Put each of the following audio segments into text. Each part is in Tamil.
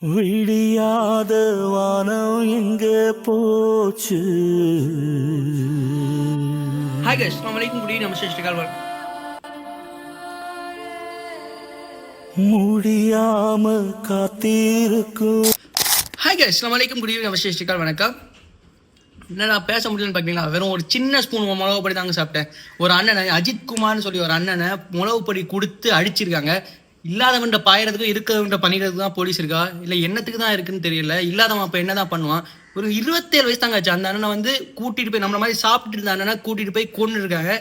விடியாத வானம் எங்க போச்சு. Hi guys, Assalamualaikum. Good evening. I'm Mr. Shrikal. முடியாம காத்திருக்கும். Hi guys, Assalamualaikum. Good evening. I'm Mr. Shrikal. வணக்கம். என்னடா பேச முடியலன்னு பார்த்தீங்களா? வெறும் ஒரு சின்ன ஸ்பூன் மிளகு பொடி தாங்க சாப்பிட்டேன். ஒரு அண்ணனை அஜித் குமார்னு சொல்லி ஒரு அண்ணனை மிளகு பொடி கொடுத்து அடிச்சிருக்காங்க. இல்லாதவன்ட்ட பாயறதுக்கும் இருக்கிறவன்ட்ட பண்ணிக்கிறதுக்கு தான் போலீஸ் இருக்கா இல்லை என்னத்துக்கு தான் இருக்குன்னு தெரியல. இல்லாதவன் அப்போ என்ன தான் பண்ணுவான்? ஒரு 27 வயசு தாங்க ஆச்சு. அந்த அண்ணனை வந்து கூட்டிகிட்டு போய் நம்மள மாதிரி சாப்பிட்டு இருந்த அண்ணனை கூட்டிகிட்டு போய் கொண்டு இருக்காங்க.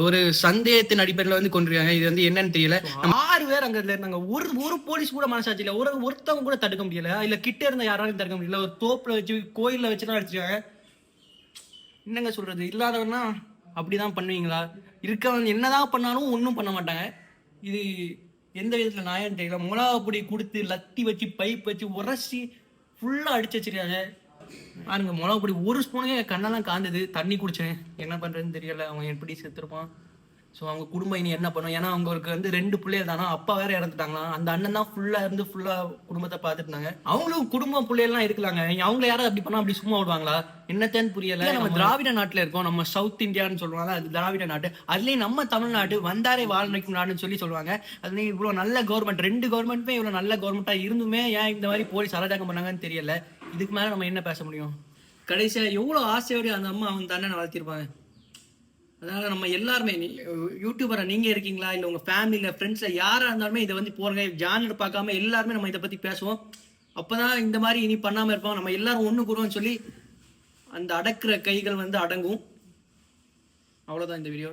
ஒரு சந்தேகத்தின் அடிப்படையில் வந்து கொண்டிருக்காங்க. இது வந்து என்னன்னு தெரியல. 6 பேர் அங்கே இருந்தாங்க. ஒரு போலீஸ் கூட மனசாச்சு இல்லை. ஒருத்தவங்க கூட தடுக்க முடியல. இல்லை கிட்டே இருந்த யாராலையும் தடுக்க முடியல. ஒரு தோப்பில் வச்சு கோயிலில் வச்சு தான் அடிச்சிருக்காங்க. என்னங்க சொல்றது? இல்லாதவன்னா அப்படிதான் பண்ணுவீங்களா? இருக்கவன் என்னதான் பண்ணாலும் ஒன்றும் பண்ண மாட்டாங்க. இது எந்த விதத்தில் நியாயம் தெரியல. மிளகா பொடி கொடுத்து லத்தி வச்சு பைப் வச்சு உரசி ஃபுல்லாக அடிச்சு வச்சிருக்காங்க. பாருங்க, மிளகா பொடி ஒரு ஸ்பூனுக்கு என் கண்ணெல்லாம் காந்தது. தண்ணி குடிச்சேன். என்ன பண்ணுறதுன்னு தெரியல. அவன் எப்படி செத்துருப்பான். ஸோ அவங்க குடும்பம் இனி என்ன பண்ணும்? ஏன்னா அவங்களுக்கு வந்து 2 பிள்ளைகள் தானா. அப்பா வேற இறந்துட்டாங்களாம். அந்த அண்ணன் தான் ஃபுல்லாக குடும்பத்தை பார்த்துட்டு இருந்தாங்க. அவங்களும் குடும்பம் பிள்ளைகள்லாம் இருக்கலாங்க. அவங்கள யாராவது அப்படி பண்ணா அப்படி சும்மா விடுவாங்களா? என்னத்தேன்னு புரியல. நம்ம திராவிட நாட்டில் இருக்கோம். நம்ம சவுத் இந்தியான்னு சொல்லுவாங்க. அது திராவிட நாட்டு. அதுலேயும் நம்ம தமிழ்நாடு வந்தாரே வாழ்நிலைக்கும் நாடுன்னு சொல்லுவாங்க. அதுலேயும் இவ்வளோ நல்ல கவர்மெண்ட், 2 கவர்மெண்ட்டுமே இவ்வளோ நல்ல கவர்மெண்ட்டாக இருந்துமே ஏன் இந்த மாதிரி போலீஸ் அராஜகம் பண்ணாங்கன்னு தெரியல. இதுக்கு மேலே நம்ம என்ன பேச முடியும்? கடைசியாக எவ்வளோ ஆசையோடு அந்த அம்மா அவன் அண்ணனை வளர்த்திருப்பாங்க. அதனால நம்ம எல்லாருமே, யூடியூபரை நீங்க இருக்கீங்களா இல்லை உங்க ஃபேமிலியில ஃப்ரெண்ட்ஸ்ல யாரா இருந்தாலுமே இதை வந்து போறங்க ஜானர் பார்க்காம எல்லாருமே நம்ம இதை பத்தி பேசுவோம். அப்பதான் இந்த மாதிரி இனி பண்ணாம இருப்போம். நம்ம எல்லாரும் ஒண்ணு கூடுவோம்னு சொல்லி அந்த அடக்குற கைகள் வந்து அடங்கும். அவ்வளவுதான் இந்த வீடியோ.